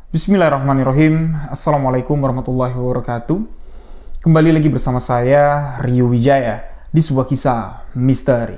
Bismillahirrahmanirrahim. Assalamualaikum warahmatullahi wabarakatuh. Kembali lagi bersama saya, Rio Wijaya, di sebuah kisah misteri.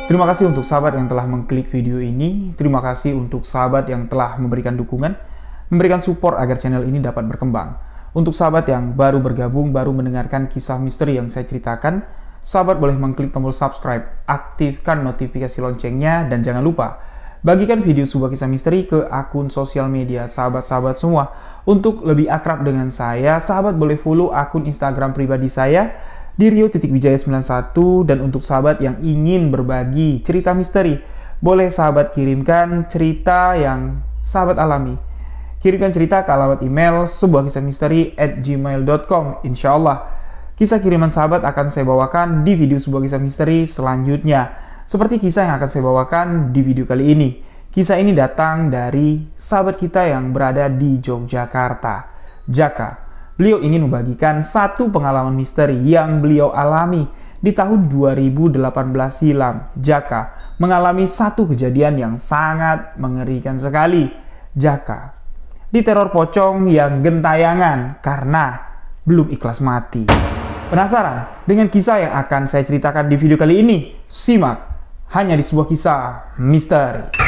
Terima kasih untuk sahabat yang telah mengklik video ini. Terima kasih untuk sahabat yang telah memberikan dukungan, memberikan support agar channel ini dapat berkembang. Untuk sahabat yang baru bergabung, baru mendengarkan kisah misteri yang saya ceritakan, sahabat boleh mengklik tombol subscribe, aktifkan notifikasi loncengnya, dan jangan lupa bagikan video sebuah kisah misteri ke akun sosial media sahabat-sahabat semua. Untuk lebih akrab dengan saya, sahabat boleh follow akun Instagram pribadi saya di Rio.Wijaya91, dan untuk sahabat yang ingin berbagi cerita misteri, boleh sahabat kirimkan cerita yang sahabat alami. Kirimkan cerita ke alamat email sebuahkisahmisteri@gmail.com. Insya Allah, kisah kiriman sahabat akan saya bawakan di video sebuah kisah misteri selanjutnya. Seperti kisah yang akan saya bawakan di video kali ini. Kisah ini datang dari sahabat kita yang berada di Yogyakarta, Jaka. Beliau ingin membagikan satu pengalaman misteri yang beliau alami di tahun 2018 silam. Jaka mengalami satu kejadian yang sangat mengerikan sekali. Jaka diteror pocong yang gentayangan karena belum ikhlas mati. Penasaran dengan kisah yang akan saya ceritakan di video kali ini? Simak hanya di sebuah kisah misteri.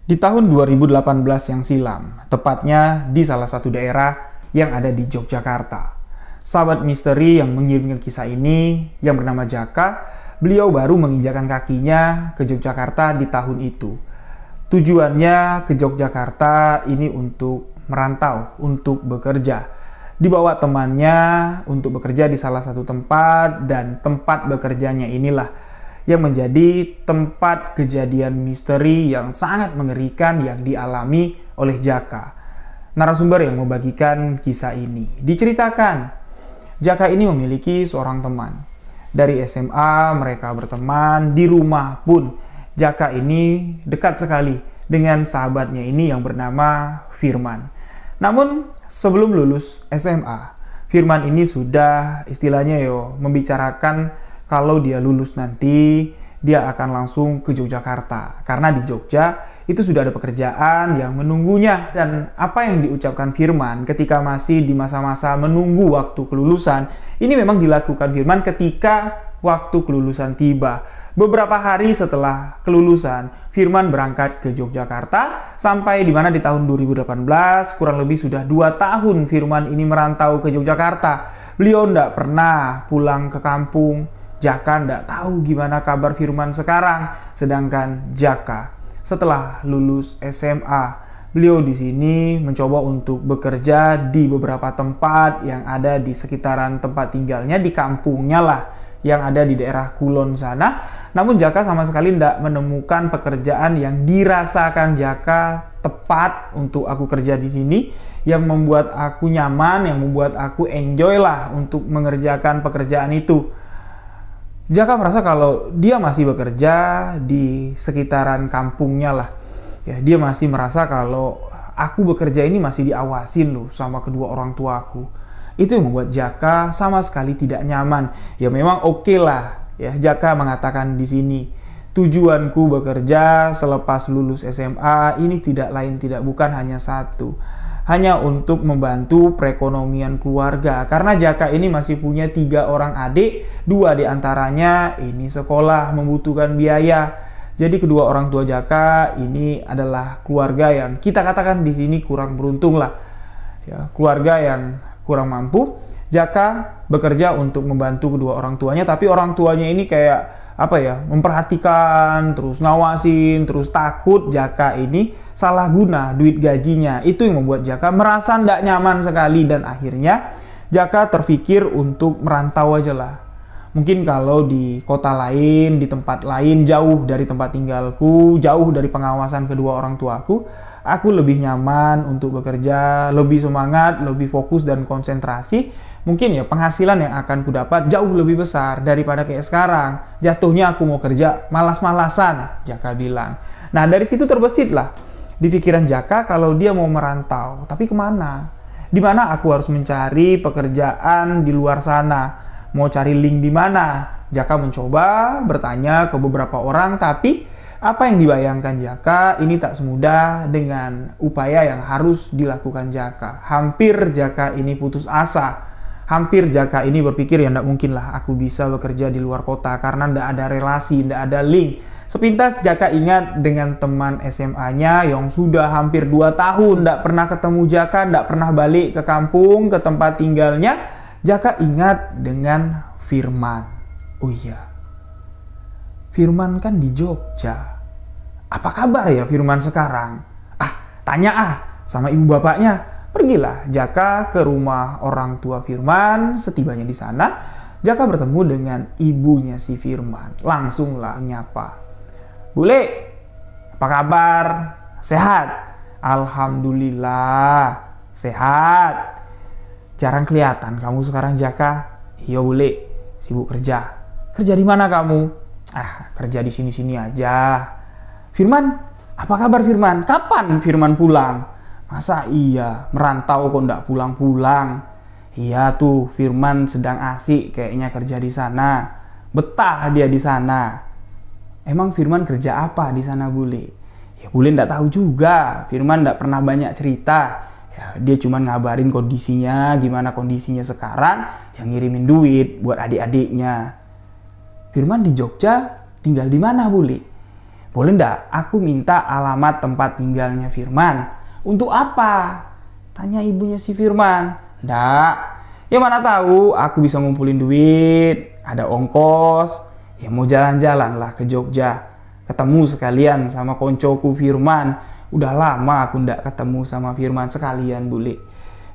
Di tahun 2018 yang silam, tepatnya di salah satu daerah yang ada di Yogyakarta. Sahabat misteri yang mengirimkan kisah ini, yang bernama Jaka, beliau baru menginjakan kakinya ke Yogyakarta di tahun itu. Tujuannya ke Yogyakarta ini untuk merantau, untuk bekerja. Dibawa temannya untuk bekerja di salah satu tempat, dan tempat bekerjanya inilah yang menjadi tempat kejadian misteri yang sangat mengerikan yang dialami oleh Jaka. Narasumber yang membagikan kisah ini diceritakan, Jaka ini memiliki seorang teman. Dari SMA mereka berteman, di rumah pun Jaka ini dekat sekali dengan sahabatnya ini yang bernama Firman. Namun sebelum lulus SMA, Firman ini sudah istilahnya membicarakan kalau dia lulus nanti, dia akan langsung ke Yogyakarta. Karena di Jogja itu sudah ada pekerjaan yang menunggunya. Dan apa yang diucapkan Firman ketika masih di masa-masa menunggu waktu kelulusan, ini memang dilakukan Firman ketika waktu kelulusan tiba. Beberapa hari setelah kelulusan, Firman berangkat ke Yogyakarta, sampai di mana di tahun 2018, kurang lebih sudah 2 tahun Firman ini merantau ke Yogyakarta. Beliau tidak pernah pulang ke kampung. Jaka tidak tahu gimana kabar Firman sekarang. Sedangkan Jaka setelah lulus SMA, beliau di sini mencoba untuk bekerja di beberapa tempat yang ada di sekitaran tempat tinggalnya, di kampungnya lah, yang ada di daerah Kulon sana. Namun Jaka sama sekali tidak menemukan pekerjaan yang dirasakan Jaka tepat untuk aku kerja di sini, yang membuat aku nyaman, yang membuat aku enjoy lah untuk mengerjakan pekerjaan itu. Jaka merasa kalau dia masih bekerja di sekitaran kampungnya lah. Ya, dia masih merasa kalau aku bekerja ini masih diawasin loh sama kedua orang tuaku. Itu yang membuat Jaka sama sekali tidak nyaman. Ya memang oke lah. Ya, Jaka mengatakan di sini, tujuanku bekerja selepas lulus SMA ini tidak lain tidak bukan hanya satu. hanya untuk membantu perekonomian keluarga. Karena Jaka ini masih punya 3 orang adik, 2 diantaranya ini sekolah membutuhkan biaya. Jadi kedua orang tua Jaka ini adalah keluarga yang kita katakan di sini kurang beruntung lah. Ya, keluarga yang kurang mampu. Jaka bekerja untuk membantu kedua orang tuanya, tapi orang tuanya ini kayak memperhatikan, terus ngawasin, terus takut Jaka ini salah guna duit gajinya. Itu yang membuat Jaka merasa tidak nyaman sekali, dan akhirnya Jaka terpikir untuk merantau aja lah. Mungkin kalau di kota lain, di tempat lain, jauh dari tempat tinggalku, jauh dari pengawasan kedua orang tuaku, aku lebih nyaman untuk bekerja, lebih semangat, lebih fokus dan konsentrasi. Mungkin ya penghasilan yang akan ku dapat jauh lebih besar daripada kayak sekarang. Jatuhnya aku mau kerja malas-malasan, Jaka bilang. Nah, dari situ terbesitlah di pikiran Jaka kalau dia mau merantau. Tapi kemana? Di mana aku harus mencari pekerjaan di luar sana? Mau cari link di mana? Jaka mencoba bertanya ke beberapa orang, tapi apa yang dibayangkan Jaka ini tak semudah dengan upaya yang harus dilakukan Jaka. Hampir Jaka ini putus asa. Hampir Jaka ini berpikir ya tidak mungkin lah aku bisa bekerja di luar kota karena tidak ada relasi, tidak ada link. Sepintas Jaka ingat dengan teman SMA-nya yang sudah hampir 2 tahun tidak pernah ketemu Jaka, tidak pernah balik ke kampung, ke tempat tinggalnya. Jaka ingat dengan Firman. Oh iya, Firman kan di Jogja. Apa kabar ya Firman sekarang? Tanya sama ibu bapaknya. Pergilah Jaka ke rumah orang tua Firman. Setibanya di sana, Jaka bertemu dengan ibunya si Firman. Langsunglah nyapa. Bule, apa kabar? Sehat? Alhamdulillah, sehat. Jarang kelihatan kamu sekarang Jaka. Iya bule, sibuk kerja. Kerja di mana kamu? Kerja di sini-sini aja. Firman, apa kabar Firman? Kapan Firman pulang? Masa iya, merantau kok ndak pulang-pulang? Iya tuh, Firman sedang asik kayaknya kerja di sana. Betah dia di sana. Emang Firman kerja apa di sana bule? Ya bule ndak tahu juga. Firman ndak pernah banyak cerita. Ya, dia cuma ngabarin kondisinya, gimana kondisinya sekarang, yang ngirimin duit buat adik-adiknya. Firman di Jogja tinggal di mana bule? Boleh ndak aku minta alamat tempat tinggalnya Firman? Untuk apa? Tanya ibunya si Firman. Ndak, ya mana tahu aku bisa ngumpulin duit, ada ongkos, ya mau jalan-jalan lah ke Jogja. Ketemu sekalian sama koncoku Firman. Udah lama aku ndak ketemu sama Firman, sekalian bule.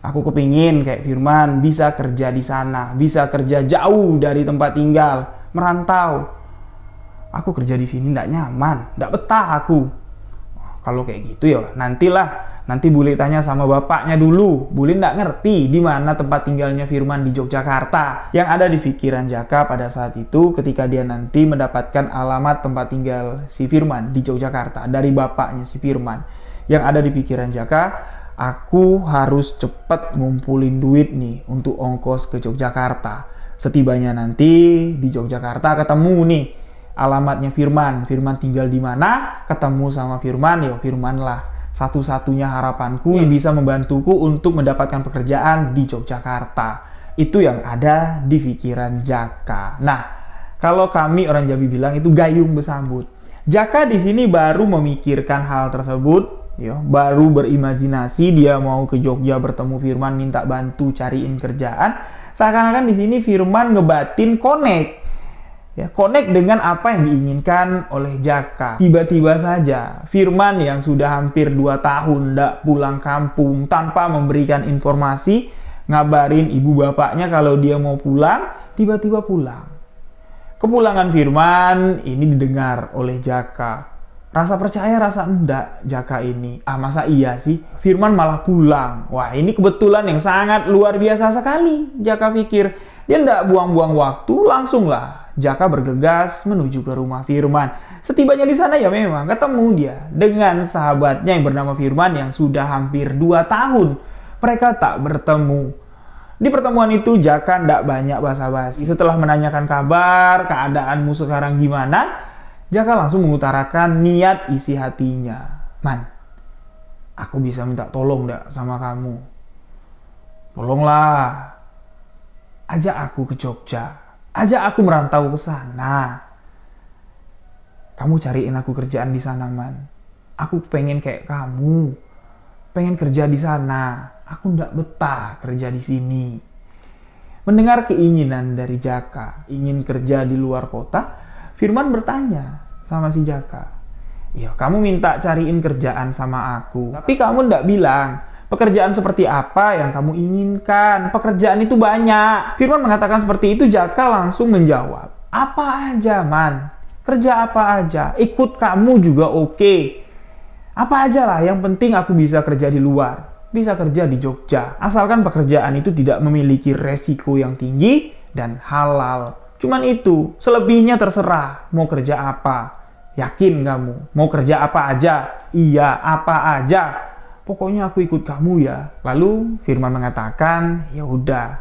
Aku kepingin kayak Firman bisa kerja di sana, bisa kerja jauh dari tempat tinggal, merantau. Aku kerja di sini ndak nyaman, ndak betah aku. Kalau kayak gitu ya nanti bule tanya sama bapaknya dulu. Bule ndak ngerti di mana tempat tinggalnya Firman di Yogyakarta. Yang ada di pikiran Jaka pada saat itu ketika dia nanti mendapatkan alamat tempat tinggal si Firman di Yogyakarta dari bapaknya si Firman. Yang ada di pikiran Jaka, aku harus cepat ngumpulin duit nih untuk ongkos ke Yogyakarta. Setibanya nanti di Yogyakarta ketemu nih alamatnya Firman. Firman tinggal di mana? Ketemu sama Firman, ya Firman lah satu-satunya harapanku yang bisa membantuku untuk mendapatkan pekerjaan di Yogyakarta. Itu yang ada di pikiran Jaka. Nah, kalau kami orang Jambi bilang itu gayung bersambut. Jaka di sini baru memikirkan hal tersebut, ya, baru berimajinasi dia mau ke Jogja bertemu Firman minta bantu cariin kerjaan. Seakan-akan di sini Firman ngebatin connect. Ya, connect dengan apa yang diinginkan oleh Jaka. Tiba-tiba saja Firman yang sudah hampir 2 tahun ndak pulang kampung tanpa memberikan informasi, ngabarin ibu bapaknya kalau dia mau pulang, tiba-tiba pulang. Kepulangan Firman ini didengar oleh Jaka. Rasa percaya rasa enggak Jaka ini. Masa iya sih Firman malah pulang? Wah, ini kebetulan yang sangat luar biasa sekali. Jaka pikir, dia enggak buang-buang waktu, langsung lah Jaka bergegas menuju ke rumah Firman. Setibanya di sana ya memang ketemu dia dengan sahabatnya yang bernama Firman yang sudah hampir 2 tahun mereka tak bertemu. Di pertemuan itu Jaka tidak banyak basa-basi. Setelah menanyakan kabar, keadaanmu sekarang gimana, Jaka langsung mengutarakan niat isi hatinya. Man, aku bisa minta tolong nggak sama kamu? Tolonglah, ajak aku ke Jogja. Ajak aku merantau ke sana. kamu cariin aku kerjaan di sana, Man. Aku pengen kayak kamu, pengen kerja di sana. Aku nggak betah kerja di sini. Mendengar keinginan dari Jaka, ingin kerja di luar kota, Firman bertanya sama si Jaka, ya kamu minta cariin kerjaan sama aku, tapi kamu nggak bilang pekerjaan seperti apa yang kamu inginkan. Pekerjaan itu banyak. Firman mengatakan seperti itu, Jaka langsung menjawab, apa aja, Man. Kerja apa aja. Ikut kamu juga oke. Apa aja lah, yang penting aku bisa kerja di luar. Bisa kerja di Jogja. Asalkan pekerjaan itu tidak memiliki resiko yang tinggi dan halal. Cuman itu, selebihnya terserah. Mau kerja apa? Yakin kamu? Mau kerja apa aja? Iya, apa aja. Pokoknya aku ikut kamu ya. Lalu Firman mengatakan, ya udah.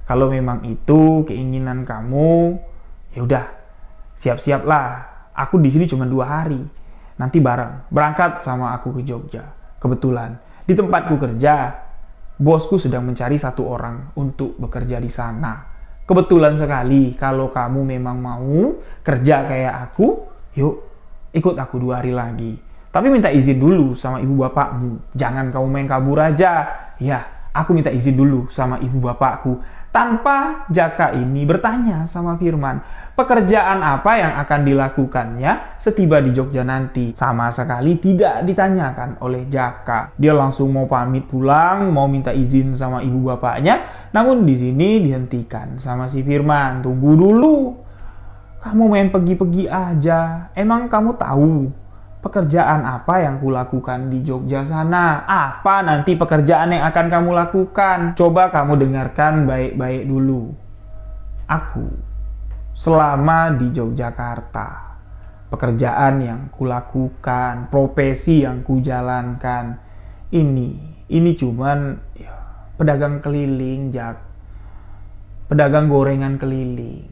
Kalau memang itu keinginan kamu, ya udah. Siap-siaplah. Aku di sini cuma 2 hari. Nanti bareng berangkat sama aku ke Jogja. Kebetulan di tempatku kerja, bosku sedang mencari 1 orang untuk bekerja di sana. Kebetulan sekali, kalau kamu memang mau kerja kayak aku, yuk ikut aku 2 hari lagi. Tapi minta izin dulu sama ibu bapakmu. Jangan kamu main kabur aja. Ya, aku minta izin dulu sama ibu bapakku. Tanpa Jaka ini bertanya sama Firman, pekerjaan apa yang akan dilakukannya setiba di Jogja nanti. Sama sekali tidak ditanyakan oleh Jaka. Dia langsung mau pamit pulang, mau minta izin sama ibu bapaknya. Namun di sini dihentikan sama si Firman. Tunggu dulu. Kamu main pergi-pergi aja. Emang kamu tahu pekerjaan apa yang kulakukan di Jogja sana? Apa nanti pekerjaan yang akan kamu lakukan? Coba kamu dengarkan baik-baik dulu. Aku selama di Yogyakarta, pekerjaan yang kulakukan, profesi yang kujalankan, ini cuman ya, pedagang keliling, pedagang gorengan keliling.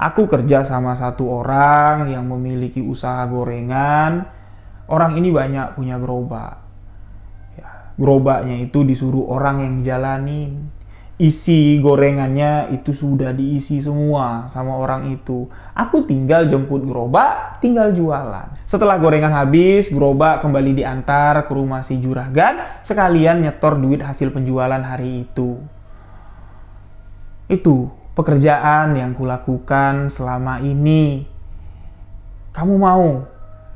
Aku kerja sama 1 orang yang memiliki usaha gorengan. Orang ini banyak punya gerobak. Ya, gerobaknya itu disuruh orang yang jalanin. Isi gorengannya itu sudah diisi semua sama orang itu. Aku tinggal jemput gerobak, tinggal jualan. Setelah gorengan habis, gerobak kembali diantar ke rumah si juragan, sekalian nyetor duit hasil penjualan hari itu. Itu pekerjaan yang kulakukan selama ini. Kamu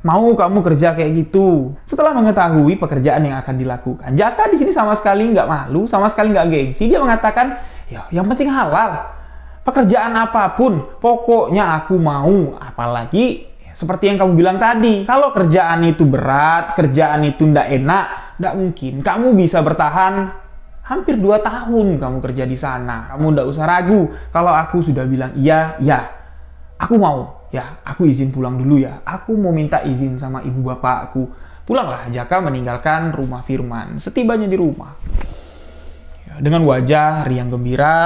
mau kamu kerja kayak gitu? Setelah mengetahui pekerjaan yang akan dilakukan, Jaka di sini sama sekali nggak malu, sama sekali nggak gengsi. Dia mengatakan, ya yang penting halal. Pekerjaan apapun, pokoknya aku mau. Apalagi seperti yang kamu bilang tadi, kalau kerjaan itu berat, kerjaan itu nggak enak, nggak mungkin kamu bisa bertahan hampir 2 tahun kamu kerja di sana. Kamu nggak usah ragu. Kalau aku sudah bilang iya, ya aku mau. Ya, aku izin pulang dulu ya. Aku mau minta izin sama ibu bapakku. Pulanglah Jaka meninggalkan rumah Firman. Setibanya di rumah, ya, dengan wajah riang gembira,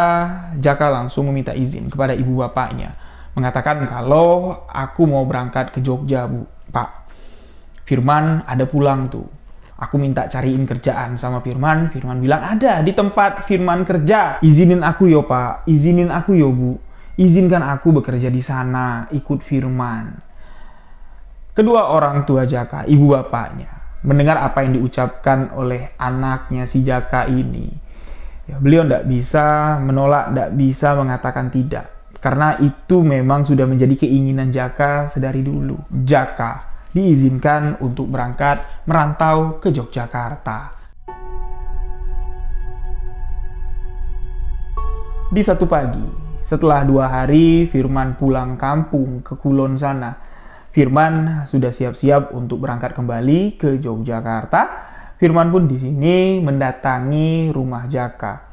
Jaka langsung meminta izin kepada ibu bapaknya. Mengatakan kalau aku mau berangkat ke Jogja, Bu. Pak, Firman ada pulang tuh. Aku minta cariin kerjaan sama Firman. Firman bilang ada di tempat Firman kerja. Izinin aku yo, Pak. Izinin aku yo, Bu. Izinkan aku bekerja di sana, ikut Firman. Kedua orang tua Jaka, ibu bapaknya, mendengar apa yang diucapkan oleh anaknya si Jaka ini. Ya, beliau tidak bisa menolak, tidak bisa mengatakan tidak. Karena itu memang sudah menjadi keinginan Jaka sedari dulu. Jaka diizinkan untuk berangkat merantau ke Yogyakarta. Di satu pagi, setelah 2 hari Firman pulang kampung ke Kulon sana, Firman sudah siap-siap untuk berangkat kembali ke Yogyakarta. Firman pun di sini mendatangi rumah Jaka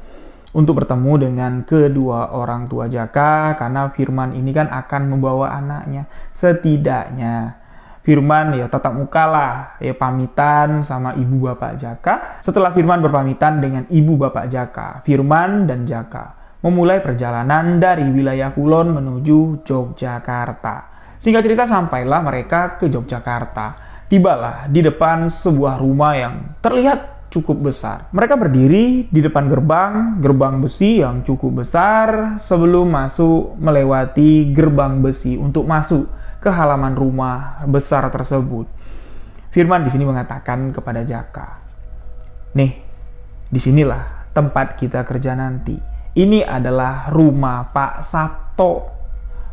untuk bertemu dengan kedua orang tua Jaka, karena Firman ini kan akan membawa anaknya. Setidaknya Firman ya tatap muka lah, ya pamitan sama ibu bapak Jaka. Setelah Firman berpamitan dengan ibu bapak Jaka, Firman dan Jaka memulai perjalanan dari wilayah Kulon menuju Yogyakarta. Singkat cerita, sampailah mereka ke Yogyakarta. Tibalah di depan sebuah rumah yang terlihat cukup besar. Mereka berdiri di depan gerbang besi yang cukup besar. Sebelum masuk, melewati gerbang besi untuk masuk ke halaman rumah besar tersebut. Firman di sini mengatakan kepada Jaka, "Nih, disinilah tempat kita kerja nanti. Ini adalah rumah Pak Sabto,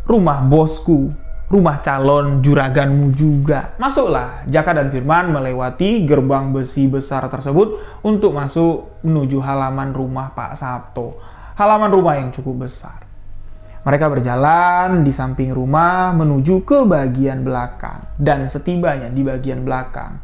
rumah bosku, rumah calon juraganmu juga." Masuklah Jaka dan Firman melewati gerbang besi besar tersebut untuk masuk menuju halaman rumah Pak Sabto. Halaman rumah yang cukup besar. Mereka berjalan di samping rumah menuju ke bagian belakang. Dan setibanya di bagian belakang,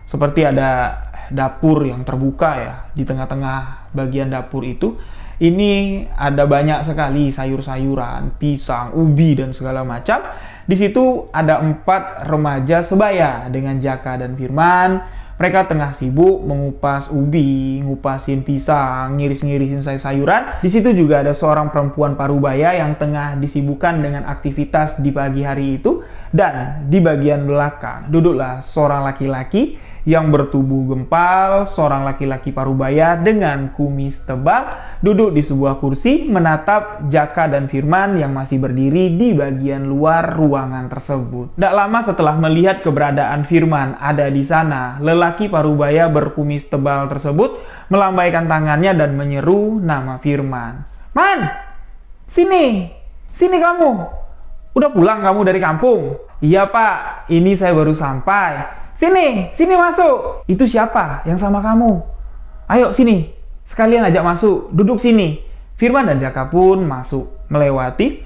seperti ada dapur yang terbuka ya. Di tengah-tengah bagian dapur itu, ini ada banyak sekali sayur-sayuran, pisang, ubi, dan segala macam. Di situ ada 4 remaja sebaya dengan Jaka dan Firman. Mereka tengah sibuk mengupas ubi, ngupasin pisang, ngiris-ngirisin sayur-sayuran. Di situ juga ada seorang perempuan parubaya yang tengah disibukkan dengan aktivitas di pagi hari itu. Dan di bagian belakang duduklah seorang laki-laki yang bertubuh gempal, seorang laki-laki parubaya dengan kumis tebal, duduk di sebuah kursi menatap Jaka dan Firman yang masih berdiri di bagian luar ruangan tersebut. Tak lama setelah melihat keberadaan Firman ada di sana, lelaki parubaya berkumis tebal tersebut melambaikan tangannya dan menyeru nama Firman. "Man, sini! Sini kamu! Udah pulang kamu dari kampung?" "Iya Pak, ini saya baru sampai." Sini masuk." "Itu siapa yang sama kamu? Ayo sini, sekalian ajak masuk, duduk sini." Firman dan Jaka pun masuk, melewati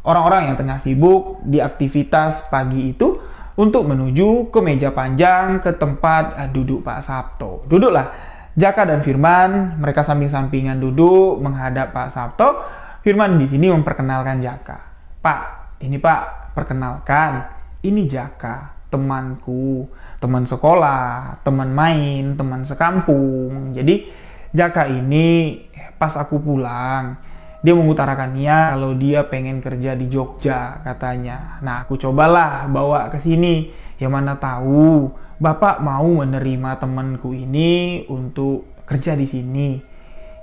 orang-orang yang tengah sibuk di aktivitas pagi itu untuk menuju ke meja panjang ke tempat duduk Pak Sabto. Duduklah Jaka dan Firman, mereka samping-sampingan duduk menghadap Pak Sabto. Firman di sini memperkenalkan Jaka. "Pak, ini Pak, perkenalkan, ini Jaka, temanku, teman sekolah, teman main, teman sekampung. Jadi Jaka ini pas aku pulang, dia mengutarakan niat kalau dia pengen kerja di Jogja katanya. Nah, aku cobalah bawa ke sini. Ya mana tahu Bapak mau menerima temanku ini untuk kerja di sini.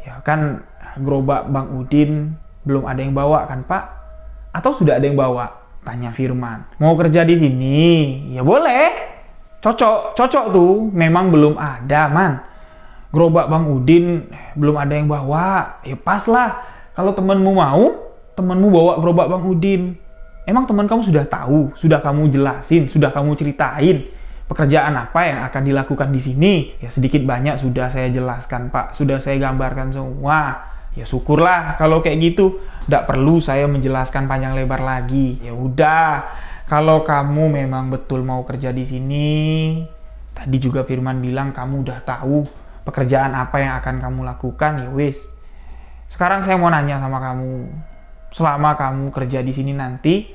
Ya kan gerobak Bang Udin belum ada yang bawa kan Pak? Atau sudah ada yang bawa?" tanya Firman. "Mau kerja di sini?" "Ya boleh. Cocok tuh. Memang belum ada, Man. Gerobak Bang Udin belum ada yang bawa. Ya pas lah. Kalau temenmu mau, temenmu bawa gerobak Bang Udin. Emang teman kamu sudah tahu, sudah kamu jelasin, sudah kamu ceritain pekerjaan apa yang akan dilakukan di sini?" "Ya sedikit banyak sudah saya jelaskan, Pak. Sudah saya gambarkan semua." "Ya syukurlah kalau kayak gitu. Nggak perlu saya menjelaskan panjang lebar lagi. Ya udah, kalau kamu memang betul mau kerja di sini, tadi juga Firman bilang kamu udah tahu pekerjaan apa yang akan kamu lakukan, ya wis. Sekarang saya mau nanya sama kamu, selama kamu kerja di sini nanti,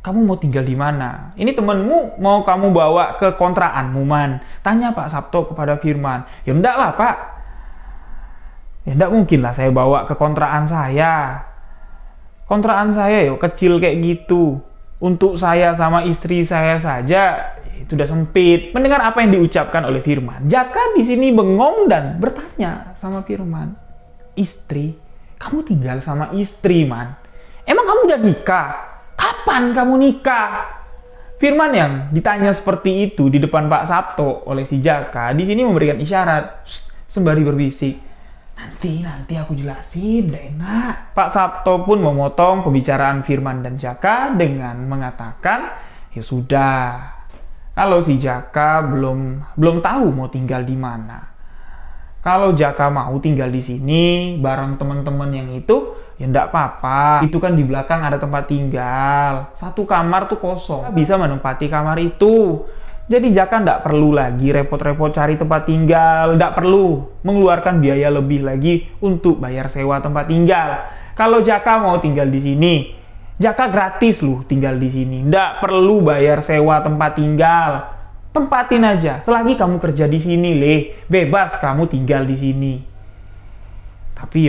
kamu mau tinggal di mana? Ini temenmu mau kamu bawa ke kontraanmu, Man?" tanya Pak Sabto kepada Firman. "Ya enggak lah Pak. Ya enggak mungkin lah saya bawa ke kontrakan saya. Kontrakan saya yo kecil kayak gitu. Untuk saya sama istri saya saja itu udah sempit." Mendengar apa yang diucapkan oleh Firman, Jaka di sini bengong dan bertanya sama Firman, "Istri? Kamu tinggal sama istri, Man? Emang kamu udah nikah? Kapan kamu nikah?" Firman yang ditanya seperti itu di depan Pak Sabto oleh si Jaka di sini memberikan isyarat sembari berbisik, Nanti aku jelasin, udah enak." Pak Sabto pun memotong pembicaraan Firman dan Jaka dengan mengatakan, "Ya sudah, kalau si Jaka belum tahu mau tinggal di mana. Kalau Jaka mau tinggal di sini bareng teman-teman yang itu, ya enggak apa-apa. Itu kan di belakang ada tempat tinggal. 1 kamar tuh kosong. Bisa menempati kamar itu. Jadi Jaka nggak perlu lagi repot-repot cari tempat tinggal, nggak perlu mengeluarkan biaya lebih lagi untuk bayar sewa tempat tinggal. Kalau Jaka mau tinggal di sini, Jaka gratis loh tinggal di sini, nggak perlu bayar sewa tempat tinggal. Tempatin aja, selagi kamu kerja di sini, bebas kamu tinggal di sini. Tapi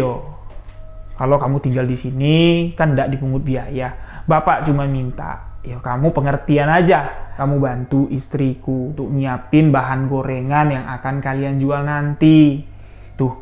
kalau kamu tinggal di sini kan nggak dipungut biaya. Bapak cuma minta, kamu pengertian aja. Kamu bantu istriku untuk nyiapin bahan gorengan yang akan kalian jual nanti. Tuh,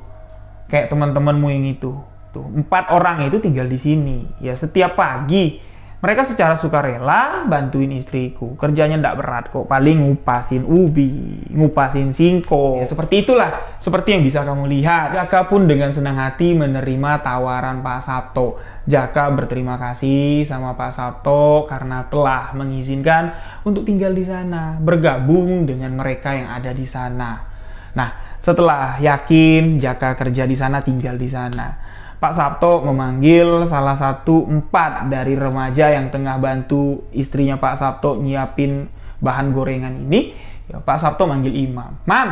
kayak teman-temanmu yang itu. Tuh, 4 orang itu tinggal di sini. Ya setiap pagi Mereka secara sukarela bantuin istriku. Kerjanya ndak berat kok. Paling ngupasin ubi, ngupasin singkong. Ya, seperti itulah. Seperti yang bisa kamu lihat. Jaka pun dengan senang hati menerima tawaran Pak Sabto. Jaka berterima kasih sama Pak Sabto karena telah mengizinkan untuk tinggal di sana. Bergabung dengan mereka yang ada di sana. Nah, setelah yakin Jaka kerja di sana, tinggal di sana, Pak Sabto memanggil salah satu 4 dari remaja yang tengah bantu istrinya Pak Sabto nyiapin bahan gorengan ini. Ya, Pak Sabto manggil Imam. Mam,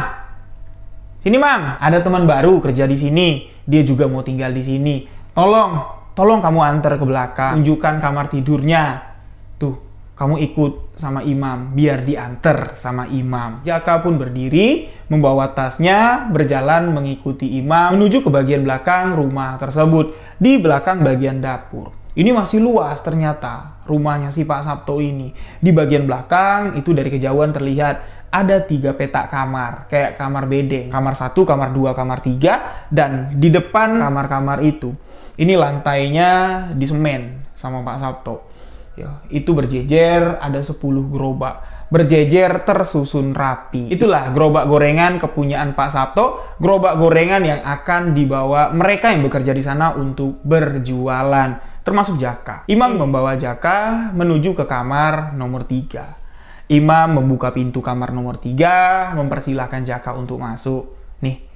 sini Mam, ada teman baru kerja di sini. Dia juga mau tinggal di sini. Tolong kamu antar ke belakang. Tunjukkan kamar tidurnya. Tuh, kamu ikut sama Imam, biar diantar sama Imam. Jaka pun berdiri, membawa tasnya, berjalan mengikuti Imam, menuju ke bagian belakang rumah tersebut, di belakang bagian dapur. Ini masih luas ternyata, rumahnya si Pak Sabto ini. Di bagian belakang, itu dari kejauhan terlihat ada 3 petak kamar, kayak kamar bedeng. Kamar 1, kamar 2, kamar 3, dan di depan kamar-kamar itu, ini lantainya di semen sama Pak Sabto. Ya, itu berjejer, ada 10 gerobak. Berjejer tersusun rapi. Itulah gerobak gorengan kepunyaan Pak Sabto. Gerobak gorengan yang akan dibawa mereka yang bekerja di sana untuk berjualan. Termasuk Jaka. Imam membawa Jaka menuju ke kamar nomor 3. Imam membuka pintu kamar nomor 3, mempersilahkan Jaka untuk masuk. Nih,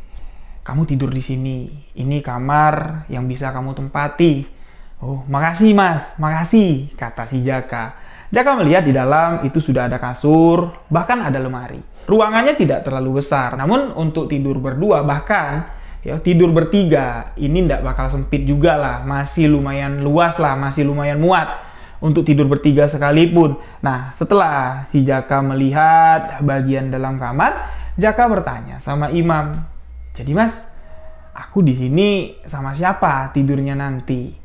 kamu tidur di sini. Ini kamar yang bisa kamu tempati. Oh, makasih Mas, makasih, kata si Jaka. Jaka melihat di dalam itu sudah ada kasur, bahkan ada lemari. Ruangannya tidak terlalu besar, namun untuk tidur berdua, bahkan ya tidur bertiga, ini tidak bakal sempit juga lah. Masih lumayan luas lah, masih lumayan muat untuk tidur bertiga sekalipun. Nah, setelah si Jaka melihat bagian dalam kamar, Jaka bertanya sama Imam, jadi Mas, aku di sini sama siapa tidurnya nanti?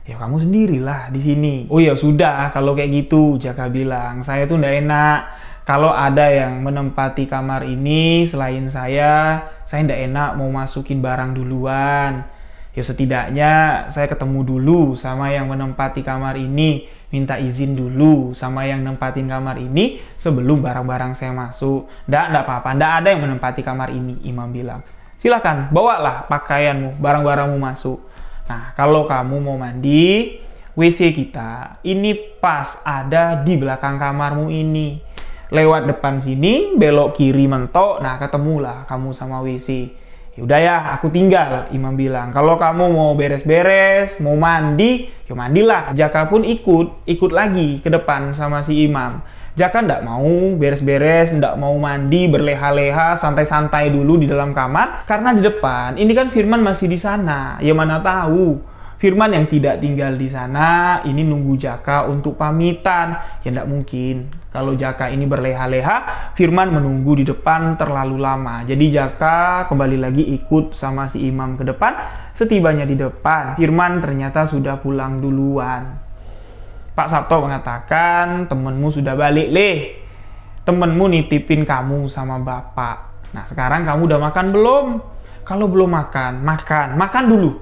Ya kamu sendirilah di sini. Oh ya sudah, kalau kayak gitu, Jaka bilang, saya tuh ndak enak kalau ada yang menempati kamar ini selain saya ndak enak mau masukin barang duluan. Ya setidaknya saya ketemu dulu sama yang menempati kamar ini, minta izin dulu sama yang nempatin kamar ini sebelum barang-barang saya masuk. Ndak apa-apa, ndak ada yang menempati kamar ini, Imam bilang. Silakan, bawalah pakaianmu, barang-barangmu masuk. Nah, kalau kamu mau mandi, WC kita ini pas ada di belakang kamarmu ini. Lewat depan sini, belok kiri mentok, nah ketemulah kamu sama WC. Yaudah ya, aku tinggal, Imam bilang. Kalau kamu mau beres-beres, mau mandi, ya mandilah. Jaka pun ikut lagi ke depan sama si Imam. Jaka ndak mau beres-beres, ndak mau mandi, berleha-leha, santai-santai dulu di dalam kamar. Karena di depan, ini kan Firman masih di sana. Ya mana tahu, Firman yang tidak tinggal di sana, ini nunggu Jaka untuk pamitan. Ya ndak mungkin. Kalau Jaka ini berleha-leha, Firman menunggu di depan terlalu lama. Jadi Jaka kembali lagi ikut sama si Imam ke depan. Setibanya di depan, Firman ternyata sudah pulang duluan. Pak Sabto mengatakan, temenmu sudah balik, Leh. Temenmu nitipin kamu sama bapak. Nah, sekarang kamu udah makan belum? Kalau belum makan, makan dulu.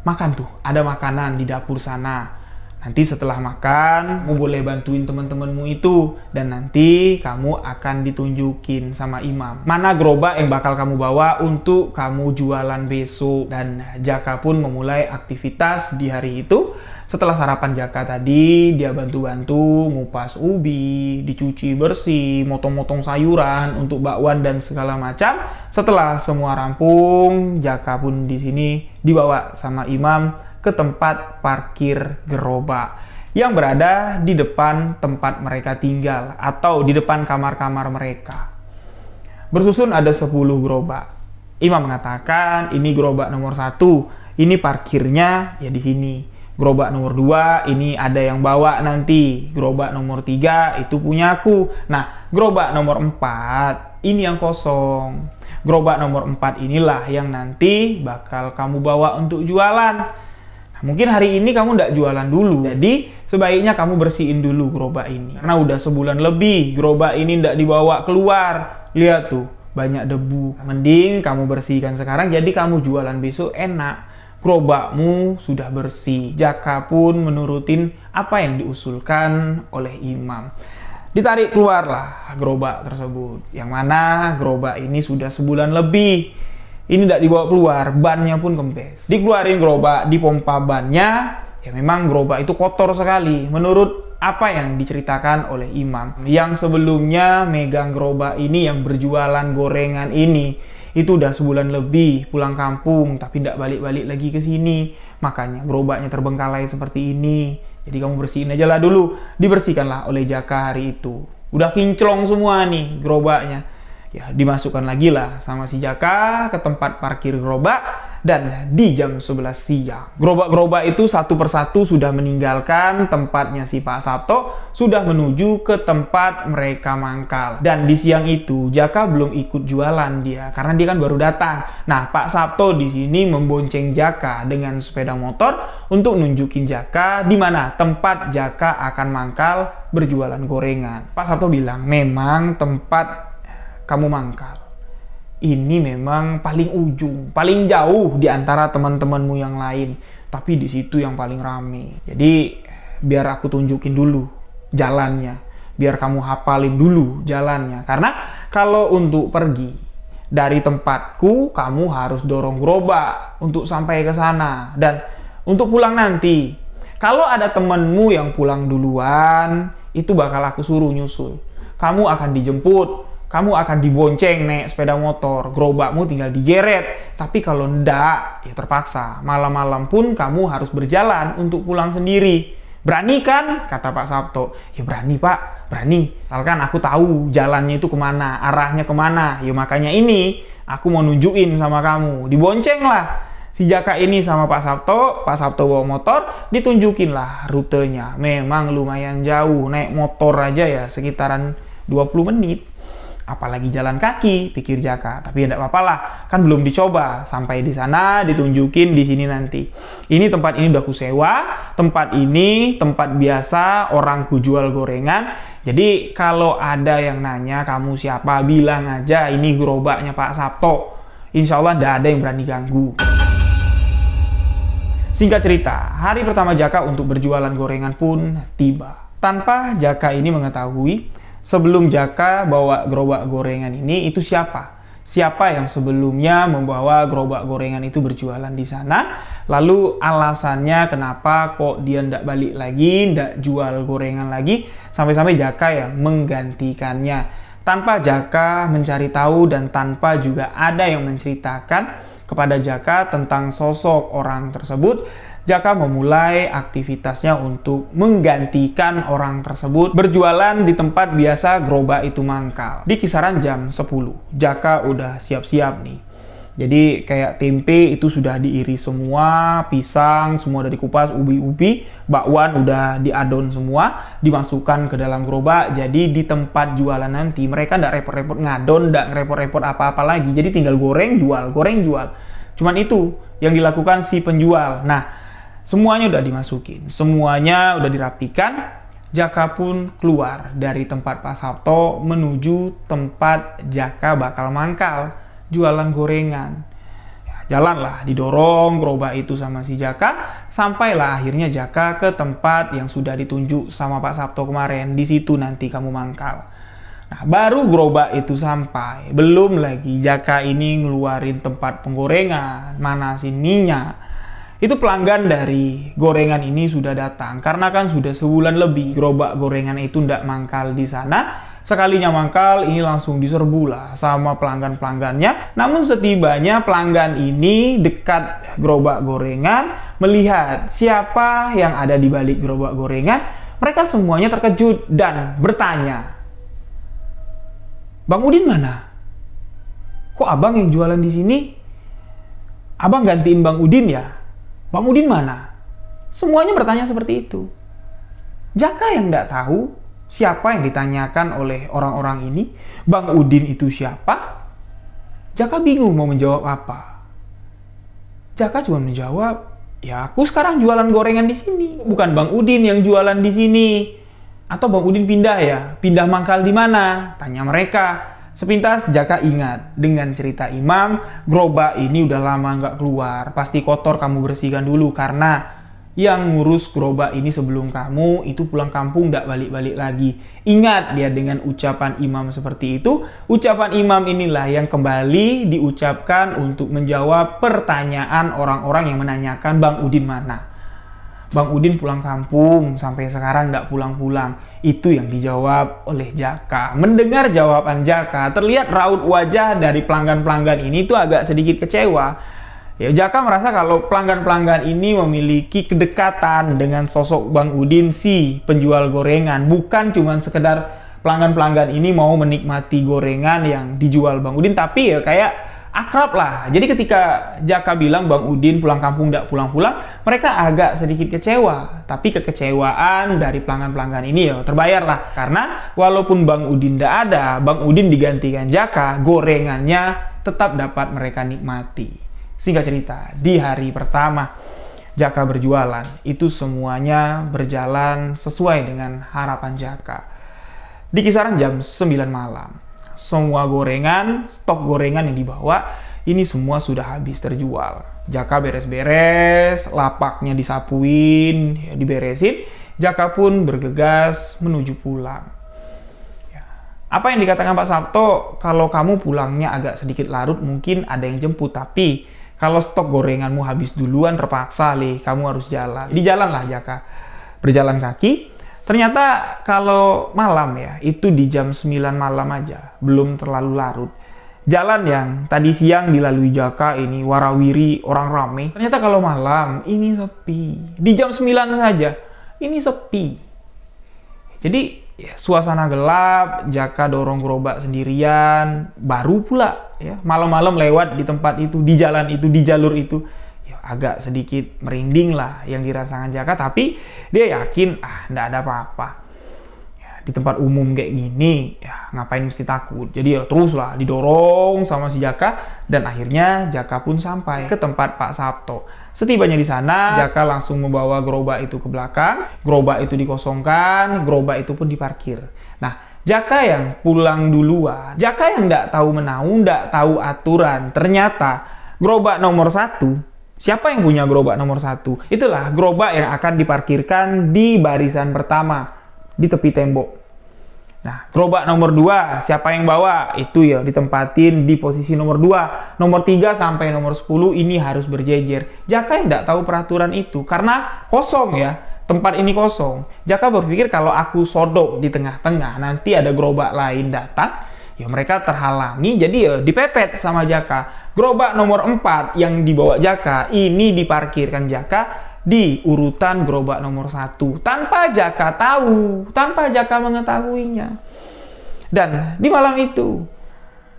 Makan tuh, ada makanan di dapur sana. Nanti setelah makan, kamu boleh bantuin teman-temanmu itu. Dan nanti kamu akan ditunjukin sama Imam mana gerobak yang bakal kamu bawa untuk kamu jualan besok. Dan Jaka pun memulai aktivitas di hari itu. Setelah sarapan Jaka tadi, dia bantu-bantu ngupas ubi, dicuci bersih, motong-motong sayuran untuk bakwan dan segala macam. Setelah semua rampung, Jaka pun di sini dibawa sama Imam ke tempat parkir gerobak yang berada di depan tempat mereka tinggal atau di depan kamar-kamar mereka. Bersusun ada 10 gerobak. Imam mengatakan, ini gerobak nomor 1, ini parkirnya ya di sini. Gerobak nomor 2 ini ada yang bawa nanti. Gerobak nomor 3 itu punyaku. Nah, gerobak nomor 4 ini yang kosong. Gerobak nomor 4 inilah yang nanti bakal kamu bawa untuk jualan. Nah, mungkin hari ini kamu nggak jualan dulu. Jadi sebaiknya kamu bersihin dulu gerobak ini. Karena udah sebulan lebih gerobak ini nggak dibawa keluar. Lihat tuh, banyak debu. Mending kamu bersihkan sekarang jadi kamu jualan besok enak. gerobakmu sudah bersih. Jaka pun menurutin apa yang diusulkan oleh imam. Ditarik keluarlah gerobak tersebut. Yang mana gerobak ini sudah sebulan lebih. Ini tidak dibawa keluar, bannya pun kempes. Dikeluarin gerobak, dipompa bannya, ya memang gerobak itu kotor sekali. Menurut apa yang diceritakan oleh imam. Yang sebelumnya megang gerobak ini, yang berjualan gorengan ini, itu udah sebulan lebih pulang kampung, tapi tidak balik-balik lagi ke sini. Makanya gerobaknya terbengkalai seperti ini. Jadi kamu bersihin aja lah dulu. Dibersihkanlah oleh Jaka hari itu. Udah kinclong semua nih gerobaknya. Ya, dimasukkan lagi lah sama si Jaka ke tempat parkir gerobak, dan di jam 11 siang. Gerobak-gerobak itu satu persatu sudah meninggalkan tempatnya si Pak Sabto, sudah menuju ke tempat mereka mangkal. Dan di siang itu Jaka belum ikut jualan dia, karena dia kan baru datang. Nah, Pak Sabto di sini membonceng Jaka dengan sepeda motor untuk nunjukin Jaka di mana tempat Jaka akan mangkal berjualan gorengan. Pak Sabto bilang, memang tempat kamu mangkal ini memang paling ujung, paling jauh di antara teman-temanmu yang lain, tapi di situ yang paling rame. Jadi biar aku tunjukin dulu jalannya, biar kamu hafalin dulu jalannya. Karena kalau untuk pergi dari tempatku, kamu harus dorong gerobak untuk sampai ke sana. Dan untuk pulang nanti, kalau ada temenmu yang pulang duluan, itu bakal aku suruh nyusul. Kamu akan dijemput, kamu akan dibonceng naik sepeda motor, gerobakmu tinggal digeret. Tapi kalau ndak, ya terpaksa. Malam-malam pun kamu harus berjalan untuk pulang sendiri. Berani kan? Kata Pak Sabto. Ya berani Pak, berani. Misalkan aku tahu jalannya itu kemana, arahnya kemana. Ya makanya ini, aku mau nunjukin sama kamu. Dibonceng lah si Jaka ini sama Pak Sabto bawa motor, ditunjukin lah rutenya. Memang lumayan jauh, naik motor aja ya sekitaran 20 menit. Apalagi jalan kaki, pikir Jaka. Tapi ya tidak apa-apa lah, kan belum dicoba. Sampai di sana ditunjukin di sini nanti. Ini tempat ini udah kusewa, tempat ini tempat biasa orang ku jual gorengan. Jadi kalau ada yang nanya kamu siapa, bilang aja ini gerobaknya Pak Sabto. Insya Allah tidak ada yang berani ganggu. Singkat cerita, hari pertama Jaka untuk berjualan gorengan pun tiba. Tanpa Jaka ini mengetahui, sebelum Jaka bawa gerobak gorengan ini, itu siapa? Siapa yang sebelumnya membawa gerobak gorengan itu berjualan di sana? Lalu alasannya kenapa kok dia ndak balik lagi, ndak jual gorengan lagi, sampai-sampai Jaka yang menggantikannya. Tanpa Jaka mencari tahu dan tanpa juga ada yang menceritakan kepada Jaka tentang sosok orang tersebut, Jaka memulai aktivitasnya untuk menggantikan orang tersebut berjualan di tempat biasa gerobak itu mangkal. Di kisaran jam 10, Jaka udah siap-siap nih. Jadi kayak tempe itu sudah diiris semua, pisang semua udah dikupas, ubi-ubi, bakwan udah diadon semua, dimasukkan ke dalam gerobak. Jadi di tempat jualan nanti mereka nggak repot-repot ngadon, nggak repot-repot apa-apa lagi. Jadi tinggal goreng, jual. Cuman itu yang dilakukan si penjual. Nah, semuanya udah dimasukin, semuanya udah dirapikan. Jaka pun keluar dari tempat Pak Sabto menuju tempat Jaka bakal mangkal jualan gorengan. Ya, jalanlah, didorong gerobak itu sama si Jaka, sampailah akhirnya Jaka ke tempat yang sudah ditunjuk sama Pak Sabto kemarin. Di situ nanti kamu mangkal. Nah, baru gerobak itu sampai, belum lagi Jaka ini ngeluarin tempat penggorengan, manasin minyak. Itu pelanggan dari gorengan ini sudah datang. Karena kan sudah sebulan lebih gerobak gorengan itu ndak mangkal di sana. Sekalinya mangkal, ini langsung diserbu lah sama pelanggan-pelanggannya. Namun setibanya pelanggan ini dekat gerobak gorengan, melihat siapa yang ada di balik gerobak gorengan, mereka semuanya terkejut dan bertanya, "Bang Udin mana? Kok abang yang jualan di sini? Abang gantiin Bang Udin ya? Bang Udin mana?" Semuanya bertanya seperti itu. Jaka yang tidak tahu siapa yang ditanyakan oleh orang-orang ini. Bang Udin itu siapa? Jaka bingung mau menjawab apa. Jaka cuma menjawab, "Ya aku sekarang jualan gorengan di sini. Bukan Bang Udin yang jualan di sini. Atau Bang Udin pindah ya? Pindah mangkal di mana?" Tanya mereka. Sepintas Jaka ingat dengan cerita Imam, gerobak ini udah lama nggak keluar. Pasti kotor, kamu bersihkan dulu karena yang ngurus gerobak ini sebelum kamu itu pulang kampung nggak balik-balik lagi. Ingat dia dengan ucapan Imam seperti itu. Ucapan Imam inilah yang kembali diucapkan untuk menjawab pertanyaan orang-orang yang menanyakan Bang Udin mana. Bang Udin pulang kampung, sampai sekarang nggak pulang-pulang. Itu yang dijawab oleh Jaka. Mendengar jawaban Jaka, terlihat raut wajah dari pelanggan-pelanggan ini tuh agak sedikit kecewa. Ya, Jaka merasa kalau pelanggan-pelanggan ini memiliki kedekatan dengan sosok Bang Udin si penjual gorengan. Bukan cuma sekedar pelanggan-pelanggan ini mau menikmati gorengan yang dijual Bang Udin, tapi ya kayak akrab lah. Jadi ketika Jaka bilang Bang Udin pulang kampung nggak pulang-pulang, mereka agak sedikit kecewa. Tapi kekecewaan dari pelanggan-pelanggan ini ya terbayar lah. Karena walaupun Bang Udin nggak ada, Bang Udin digantikan Jaka, gorengannya tetap dapat mereka nikmati. Singkat cerita, di hari pertama Jaka berjualan, itu semuanya berjalan sesuai dengan harapan Jaka. Di kisaran jam 9 malam, semua gorengan, stok gorengan yang dibawa, ini semua sudah habis terjual. Jaka beres-beres, lapaknya disapuin, ya, diberesin. Jaka pun bergegas menuju pulang. Ya. Apa yang dikatakan Pak Sabto, kalau kamu pulangnya agak sedikit larut, mungkin ada yang jemput. Tapi kalau stok gorenganmu habis duluan, terpaksa kamu harus jalan. Di jalan lah Jaka, berjalan kaki. Ternyata kalau malam ya, itu di jam 9 malam aja, belum terlalu larut. Jalan yang tadi siang dilalui Jaka ini warawiri orang rame. Ternyata kalau malam ini sepi. Di jam 9 saja, ini sepi. Jadi ya, suasana gelap, Jaka dorong gerobak sendirian, baru pula ya malam-malam lewat di tempat itu, di jalan itu, di jalur itu. Agak sedikit merinding lah yang dirasakan Jaka, tapi dia yakin nggak ada apa-apa. Ya, di tempat umum kayak gini, ya ngapain mesti takut. Jadi ya teruslah didorong sama si Jaka, dan akhirnya Jaka pun sampai ke tempat Pak Sabto. Setibanya di sana, Jaka langsung membawa gerobak itu ke belakang, gerobak itu dikosongkan, gerobak itu pun diparkir. Nah, Jaka yang pulang duluan, Jaka yang nggak tahu menau, nggak tahu aturan, ternyata gerobak nomor 1, siapa yang punya gerobak nomor 1? Itulah gerobak yang akan diparkirkan di barisan pertama, di tepi tembok. Nah, gerobak nomor 2, siapa yang bawa? Itu ya ditempatin di posisi nomor 2. Nomor 3 sampai nomor 10 ini harus berjejer. Jaka yang nggak tahu peraturan itu, karena kosong ya, tempat ini kosong. Jaka berpikir kalau aku sodok di tengah-tengah, nanti ada gerobak lain datang, ya mereka terhalangi, jadi ya dipepet sama Jaka. Gerobak nomor 4 yang dibawa Jaka, ini diparkirkan Jaka di urutan gerobak nomor 1. Tanpa Jaka tahu, tanpa Jaka mengetahuinya. Dan di malam itu,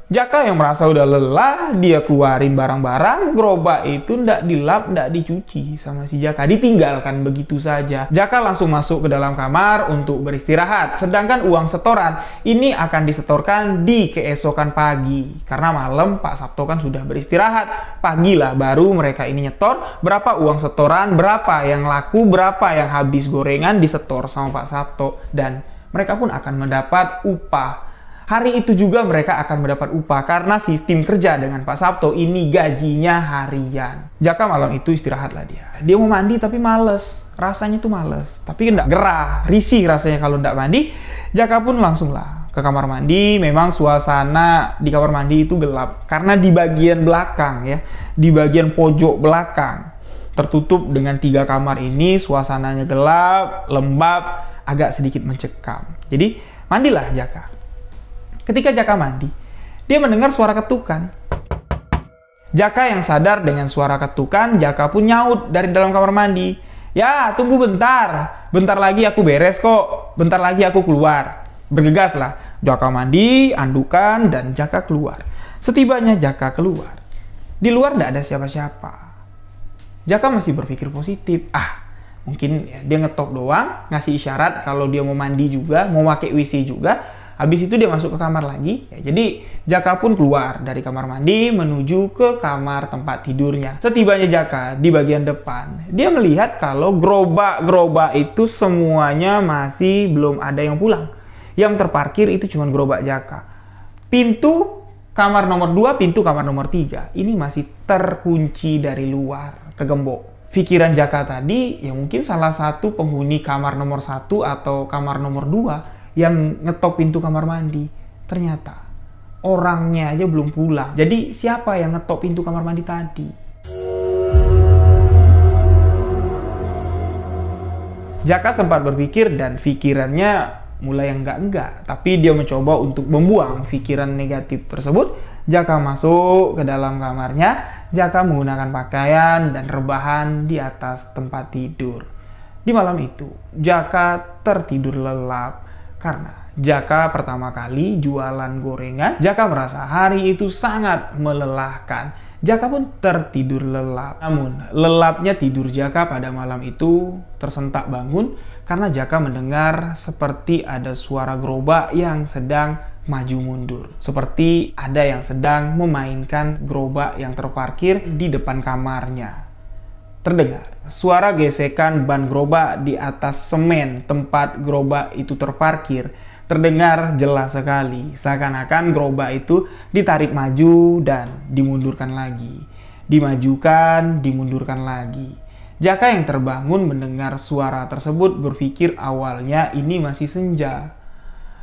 Jaka yang merasa udah lelah, dia keluarin barang-barang, gerobak itu ndak dilap, ndak dicuci sama si Jaka, ditinggalkan begitu saja. Jaka langsung masuk ke dalam kamar untuk beristirahat, sedangkan uang setoran ini akan disetorkan di keesokan pagi. Karena malam Pak Sabto kan sudah beristirahat, pagi lah baru mereka ini nyetor, berapa uang setoran, berapa yang laku, berapa yang habis gorengan disetor sama Pak Sabto, dan mereka pun akan mendapat upah. Hari itu juga mereka akan mendapat upah karena sistem kerja dengan Pak Sabto ini gajinya harian. Jaka malam itu istirahat lah dia. Dia mau mandi tapi males. Rasanya tuh males. Tapi enggak gerah. Risih rasanya kalau enggak mandi. Jaka pun langsung lah ke kamar mandi. Memang suasana di kamar mandi itu gelap. Karena di bagian belakang ya. Di bagian pojok belakang. Tertutup dengan 3 kamar ini. Suasananya gelap, lembab, agak sedikit mencekam. Jadi mandilah Jaka. Ketika Jaka mandi, dia mendengar suara ketukan. Jaka yang sadar dengan suara ketukan, Jaka pun nyaut dari dalam kamar mandi. Ya, tunggu bentar. Bentar lagi aku beres kok. Bentar lagi aku keluar. Bergegaslah. Jaka mandi, andukan, dan Jaka keluar. Setibanya Jaka keluar, di luar tidak ada siapa-siapa. Jaka masih berpikir positif. Mungkin dia ngetok doang, ngasih isyarat kalau dia mau mandi juga, mau pakai WC juga. Habis itu dia masuk ke kamar lagi. Jadi Jaka pun keluar dari kamar mandi menuju ke kamar tempat tidurnya. Setibanya Jaka di bagian depan, dia melihat kalau gerobak-gerobak itu semuanya masih belum ada yang pulang. Yang terparkir itu cuma gerobak Jaka. pintu kamar nomor 2, pintu kamar nomor 3 ini masih terkunci dari luar, kegembok. Pikiran Jaka tadi, ya mungkin salah satu penghuni kamar nomor 1 atau kamar nomor 2 yang ngetok pintu kamar mandi. Ternyata orangnya aja belum pulang. Jadi siapa yang ngetok pintu kamar mandi tadi? Jaka sempat berpikir dan pikirannya mulai enggak, tapi dia mencoba untuk membuang pikiran negatif tersebut. Jaka masuk ke dalam kamarnya. Jaka menggunakan pakaian dan rebahan di atas tempat tidur. Di malam itu, Jaka tertidur lelap karena Jaka pertama kali jualan gorengan. Jaka merasa hari itu sangat melelahkan. Jaka pun tertidur lelap. Namun, lelapnya tidur Jaka pada malam itu tersentak bangun karena Jaka mendengar seperti ada suara gerobak yang sedang maju mundur. Seperti ada yang sedang memainkan gerobak yang terparkir di depan kamarnya. Terdengar suara gesekan ban gerobak di atas semen tempat gerobak itu terparkir. Terdengar jelas sekali, seakan-akan gerobak itu ditarik maju dan dimundurkan lagi. Dimajukan, dimundurkan lagi. Jaka yang terbangun mendengar suara tersebut berpikir awalnya ini masih senja.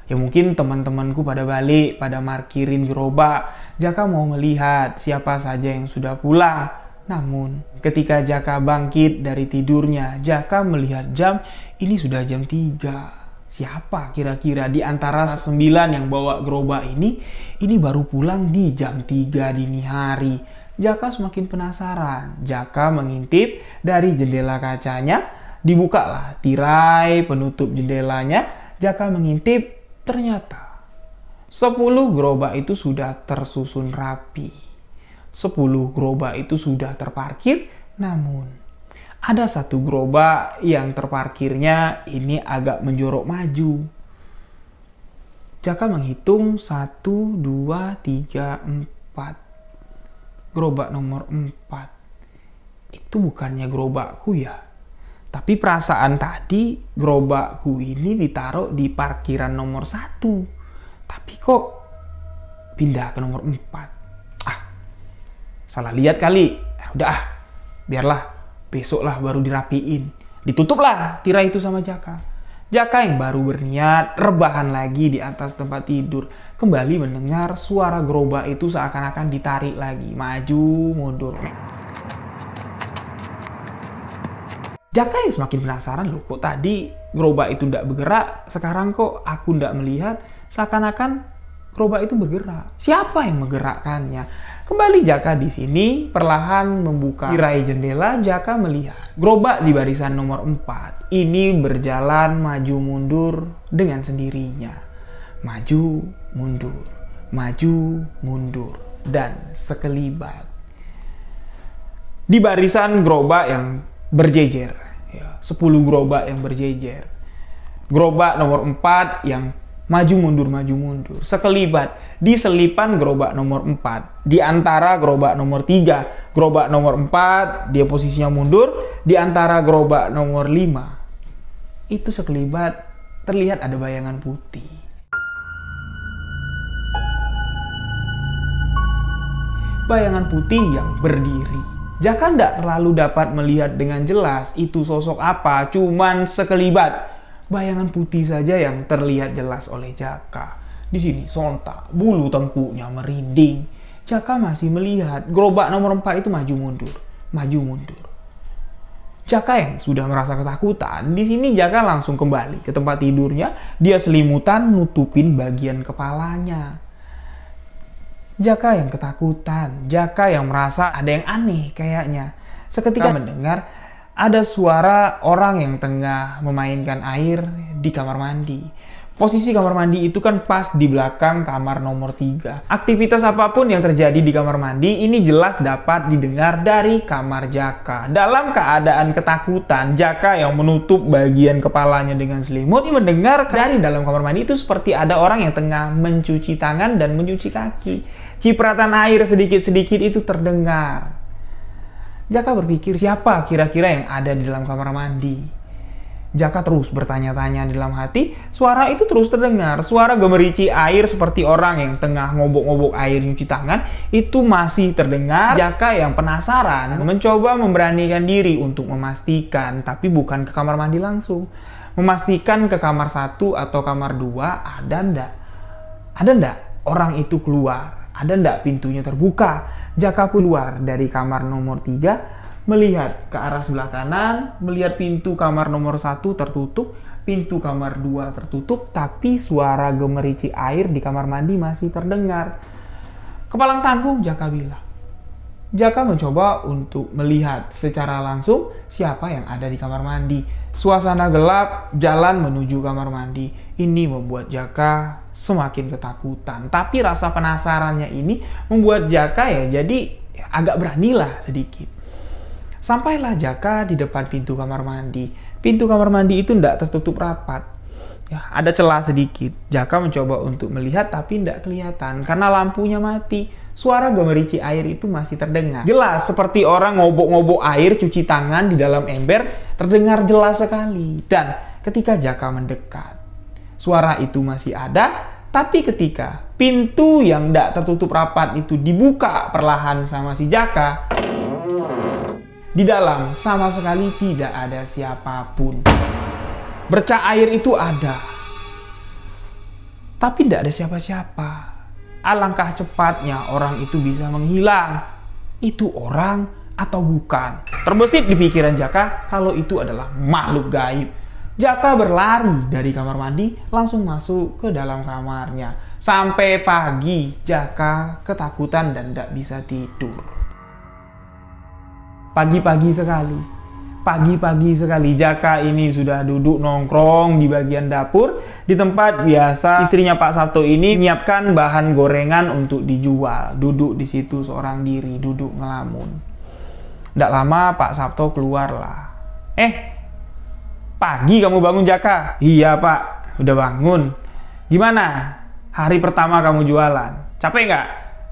Ya mungkin teman-temanku pada balik, pada markirin gerobak. Jaka mau melihat siapa saja yang sudah pulang. Namun, ketika Jaka bangkit dari tidurnya, Jaka melihat jam, ini sudah jam 3. Siapa kira-kira di antara 9 yang bawa gerobak ini baru pulang di jam 3 dini hari. Jaka semakin penasaran. Jaka mengintip dari jendela kacanya. Dibukalah tirai penutup jendelanya. Jaka mengintip, ternyata 10 gerobak itu sudah tersusun rapi. 10 gerobak itu sudah terparkir, namun ada satu gerobak yang terparkirnya ini agak menjorok maju. Jaka menghitung 1, 2, 3, 4. Gerobak nomor 4. Itu bukannya gerobakku ya? Tapi perasaan tadi gerobakku ini ditaruh di parkiran nomor 1. Tapi kok pindah ke nomor 4? Salah lihat kali. Udah biarlah. Besoklah baru dirapiin. Ditutuplah tirai itu sama Jaka. Jaka yang baru berniat rebahan lagi di atas tempat tidur. Kembali mendengar suara gerobak itu seakan-akan ditarik lagi. Maju, mundur. Jaka yang semakin penasaran, loh kok tadi gerobak itu tidak bergerak. Sekarang kok aku tidak melihat. Seakan-akan gerobak itu bergerak. Siapa yang menggerakkannya? Kembali Jaka di sini perlahan membuka tirai jendela. Jaka melihat gerobak di barisan nomor 4 ini berjalan maju mundur dengan sendirinya. Maju mundur, maju mundur, dan sekelibat. Di barisan gerobak yang berjejer, 10 gerobak yang berjejer. Gerobak nomor 4 yang maju mundur, sekelibat di selipan gerobak nomor 4. Di antara gerobak nomor 3, gerobak nomor 4 dia posisinya mundur. Di antara gerobak nomor 5 itu sekelibat terlihat ada bayangan putih. Bayangan putih yang berdiri. Jaka tidak terlalu dapat melihat dengan jelas itu sosok apa, cuman sekelibat. Bayangan putih saja yang terlihat jelas oleh Jaka. Di sini sontak bulu tengkuknya merinding. Jaka masih melihat gerobak nomor 4 itu maju mundur, maju mundur. Jaka yang sudah merasa ketakutan, di sini Jaka langsung kembali ke tempat tidurnya. Dia selimutan nutupin bagian kepalanya. Jaka yang ketakutan, Jaka yang merasa ada yang aneh kayaknya. Seketika mendengar ada suara orang yang tengah memainkan air di kamar mandi. Posisi kamar mandi itu kan pas di belakang kamar nomor 3. Aktivitas apapun yang terjadi di kamar mandi ini jelas dapat didengar dari kamar Jaka. Dalam keadaan ketakutan, Jaka yang menutup bagian kepalanya dengan selimut ini mendengar dari dalam kamar mandi itu seperti ada orang yang tengah mencuci tangan dan mencuci kaki. Cipratan air sedikit-sedikit itu terdengar. Jaka berpikir siapa kira-kira yang ada di dalam kamar mandi. Jaka terus bertanya-tanya di dalam hati, suara itu terus terdengar. Suara gemerici air seperti orang yang tengah ngobok-ngobok air nyuci tangan itu masih terdengar. Jaka yang penasaran mencoba memberanikan diri untuk memastikan, tapi bukan ke kamar mandi langsung. Memastikan ke kamar 1 atau kamar 2 ada ndak? Ada ndak orang itu keluar? Ada ndak pintunya terbuka? Jaka keluar dari kamar nomor 3, melihat ke arah sebelah kanan, melihat pintu kamar nomor 1 tertutup, pintu kamar 2 tertutup, tapi suara gemerici air di kamar mandi masih terdengar. Kepalang tanggung Jaka bilang. Jaka mencoba untuk melihat secara langsung siapa yang ada di kamar mandi. Suasana gelap, jalan menuju kamar mandi. Ini membuat Jaka semakin ketakutan. Tapi rasa penasarannya ini membuat Jaka jadi agak beranilah sedikit. Sampailah Jaka di depan pintu kamar mandi. Pintu kamar mandi itu tidak tertutup rapat. Ya, ada celah sedikit. Jaka mencoba untuk melihat tapi tidak kelihatan karena lampunya mati. Suara gemerici air itu masih terdengar. Jelas seperti orang ngobok-ngobok air cuci tangan di dalam ember, terdengar jelas sekali. Dan ketika Jaka mendekat, suara itu masih ada, tapi ketika pintu yang tidak tertutup rapat itu dibuka perlahan sama si Jaka, di dalam sama sekali tidak ada siapapun. Bercak air itu ada, tapi tidak ada siapa-siapa. Alangkah cepatnya orang itu bisa menghilang. Itu orang atau bukan? Terbesit di pikiran Jaka kalau itu adalah makhluk gaib. Jaka berlari dari kamar mandi langsung masuk ke dalam kamarnya. Sampai pagi Jaka ketakutan dan tidak bisa tidur. Pagi-pagi sekali Jaka ini sudah duduk nongkrong di bagian dapur, di tempat biasa istrinya Pak Sabto ini menyiapkan bahan gorengan untuk dijual. Duduk di situ seorang diri, duduk ngelamun. Tidak lama Pak Sabto keluarlah. Pagi kamu bangun Jaka? Iya Pak, udah bangun. Gimana? Hari pertama kamu jualan? Capek nggak?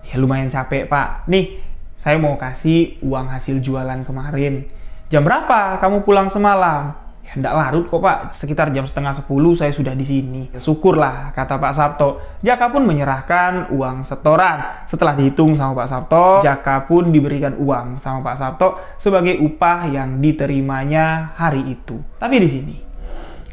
Ya lumayan capek Pak. Nih, saya mau kasih uang hasil jualan kemarin. Jam berapa kamu pulang semalam? Ya enggak larut kok Pak, sekitar jam setengah 10 saya sudah di sini. Ya, syukurlah, kata Pak Sabto. Jaka pun menyerahkan uang setoran. Setelah dihitung sama Pak Sabto, Jaka pun diberikan uang sama Pak Sabto sebagai upah yang diterimanya hari itu. Tapi di sini,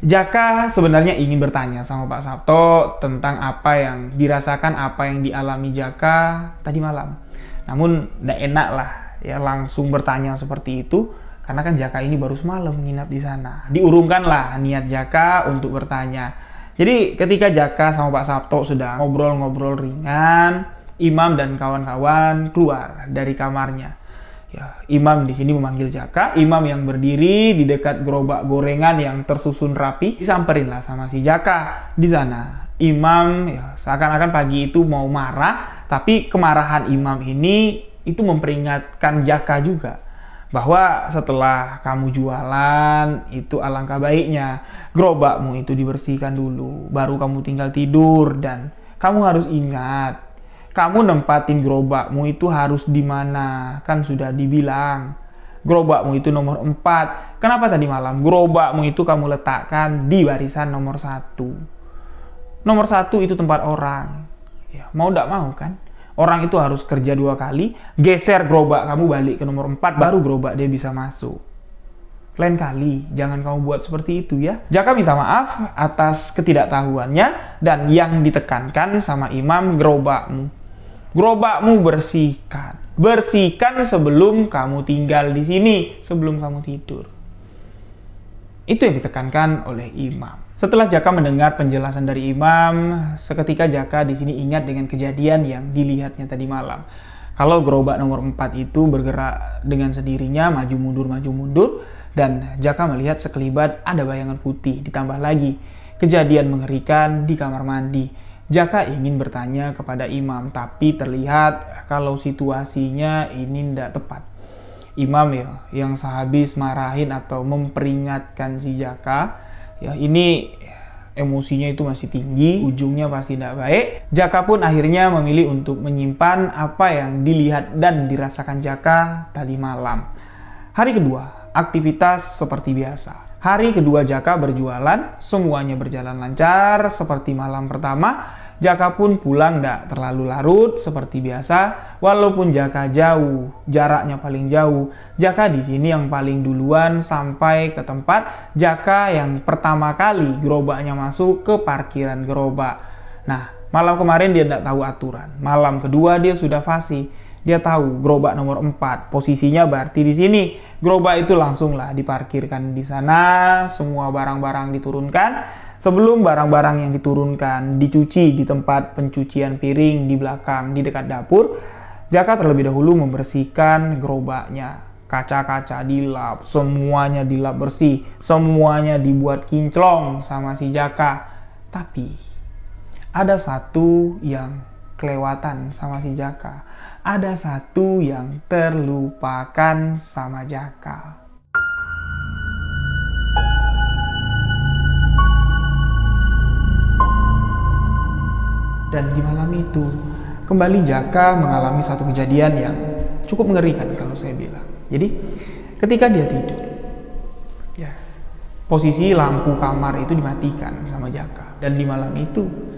Jaka sebenarnya ingin bertanya sama Pak Sabto tentang apa yang dirasakan, apa yang dialami Jaka tadi malam. Namun tidak enak lah ya langsung bertanya seperti itu, karena kan Jaka ini baru semalam menginap di sana. Diurungkanlah niat Jaka untuk bertanya. Jadi ketika Jaka sama Pak Sabto sudah ngobrol-ngobrol ringan, Imam dan kawan-kawan keluar dari kamarnya. Ya, Imam di sini memanggil Jaka. Imam yang berdiri di dekat gerobak gorengan yang tersusun rapi, disamperin lah sama si Jaka di sana. Imam ya seakan-akan pagi itu mau marah, tapi kemarahan Imam ini itu memperingatkan Jaka juga bahwa setelah kamu jualan itu alangkah baiknya gerobakmu itu dibersihkan dulu, baru kamu tinggal tidur. Dan kamu harus ingat, kamu nempatin gerobakmu itu harus di mana, kan sudah dibilang gerobakmu itu nomor 4. Kenapa tadi malam gerobakmu itu kamu letakkan di barisan nomor 1? Nomor 1 itu tempat orang. Ya, mau tidak mau kan? Orang itu harus kerja 2 kali, geser gerobak kamu balik ke nomor 4, baru gerobak dia bisa masuk. Lain kali, jangan kamu buat seperti itu ya. Jaka minta maaf atas ketidaktahuannya, dan yang ditekankan sama Imam, gerobakmu. Gerobakmu bersihkan. Bersihkan sebelum kamu tinggal di sini, sebelum kamu tidur. Itu yang ditekankan oleh Imam. Setelah Jaka mendengar penjelasan dari Imam, seketika Jaka di sini ingat dengan kejadian yang dilihatnya tadi malam. Kalau gerobak nomor 4 itu bergerak dengan sendirinya, maju mundur, dan Jaka melihat sekelibat ada bayangan putih. Ditambah lagi kejadian mengerikan di kamar mandi. Jaka ingin bertanya kepada Imam, tapi terlihat kalau situasinya ini tidak tepat. Imam ya, yang sehabis marahin atau memperingatkan si Jaka, ya ini emosinya itu masih tinggi, ujungnya pasti tidak baik. Jaka pun akhirnya memilih untuk menyimpan apa yang dilihat dan dirasakan Jaka tadi malam. Hari kedua, aktivitas seperti biasa. Hari kedua Jaka berjualan, semuanya berjalan lancar seperti malam pertama. Jaka pun pulang tidak terlalu larut seperti biasa. Walaupun Jaka jauh, jaraknya paling jauh, Jaka di sini yang paling duluan sampai ke tempat Jaka yang pertama kali gerobaknya masuk ke parkiran gerobak. Nah, malam kemarin dia tidak tahu aturan. Malam kedua dia sudah fasih. Dia tahu gerobak nomor 4, posisinya berarti di sini. Gerobak itu langsunglah diparkirkan di sana, semua barang-barang diturunkan. Sebelum barang-barang yang diturunkan dicuci di tempat pencucian piring di belakang, di dekat dapur, Jaka terlebih dahulu membersihkan gerobaknya. Kaca-kaca dilap, semuanya dilap bersih, semuanya dibuat kinclong sama si Jaka. Tapi ada satu yang kelewatan sama si Jaka. Ada satu yang terlupakan sama Jaka. Dan di malam itu, kembali Jaka mengalami satu kejadian yang cukup mengerikan kalau saya bilang. Jadi, ketika dia tidur, ya, posisi lampu kamar itu dimatikan sama Jaka. Dan di malam itu,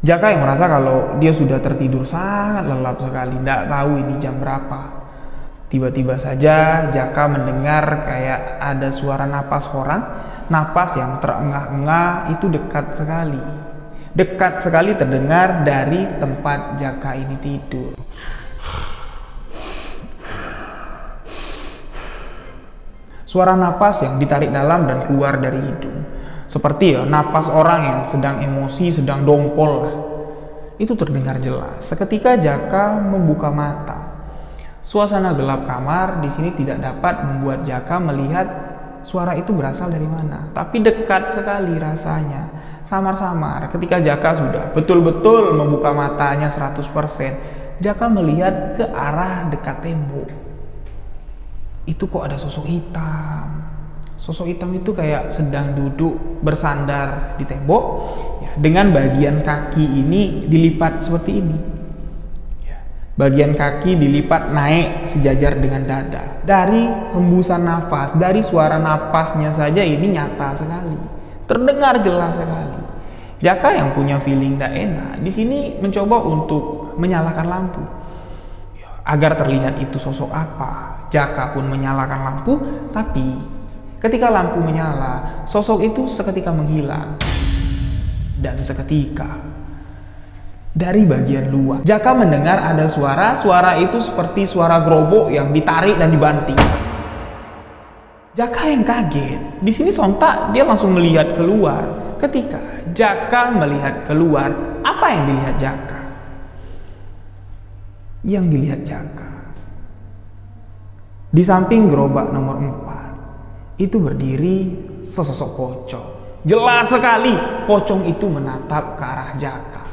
Jaka yang merasa kalau dia sudah tertidur sangat lelap sekali, tidak tahu ini jam berapa. Tiba-tiba saja Jaka mendengar kayak ada suara napas orang, napas yang terengah-engah itu dekat sekali. Dekat sekali terdengar dari tempat Jaka ini tidur. Suara napas yang ditarik dalam dan keluar dari hidung. Seperti napas orang yang sedang emosi, sedang dongkol lah. Itu terdengar jelas. Seketika Jaka membuka mata. Suasana gelap kamar di sini tidak dapat membuat Jaka melihat suara itu berasal dari mana. Tapi dekat sekali rasanya. Samar-samar. Ketika Jaka sudah betul-betul membuka matanya 100%, Jaka melihat ke arah dekat tembok. Itu kok ada sosok hitam. Sosok hitam itu kayak sedang duduk bersandar di tembok, ya, dengan bagian kaki ini dilipat seperti ini. Ya, bagian kaki dilipat naik sejajar dengan dada. Dari hembusan nafas, dari suara napasnya saja ini nyata sekali, terdengar jelas sekali. Jaka yang punya feeling tidak enak di sini mencoba untuk menyalakan lampu, ya, agar terlihat itu sosok apa. Jaka pun menyalakan lampu, tapi ketika lampu menyala, sosok itu seketika menghilang. Dan seketika, dari bagian luar, Jaka mendengar ada suara. Suara itu seperti suara gerobak yang ditarik dan dibanting. Jaka yang kaget. Di sini sontak dia langsung melihat keluar. Ketika Jaka melihat keluar, apa yang dilihat Jaka? Yang dilihat Jaka, di samping gerobak nomor 4, itu berdiri sesosok pocong. Jelas sekali pocong itu menatap ke arah Jaka.